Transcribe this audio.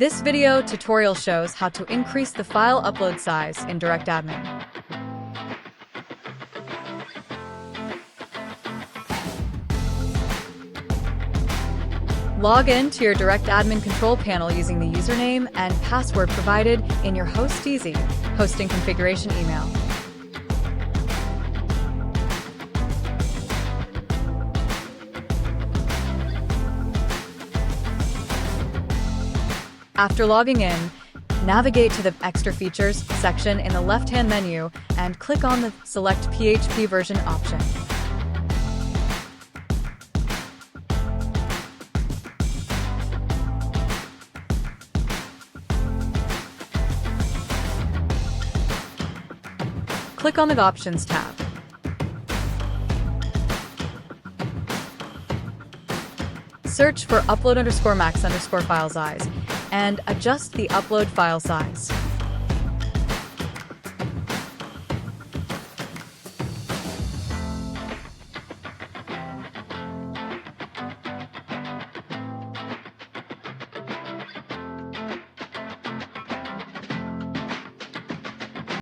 This video tutorial shows how to increase the file upload size in DirectAdmin. Log in to your DirectAdmin control panel using the username and password provided in your HostEasy hosting configuration email. After logging in, navigate to the Extra Features section in the left-hand menu and click on the Select PHP version option. Click on the Options tab. Search for upload_max_file size and adjust the upload file size.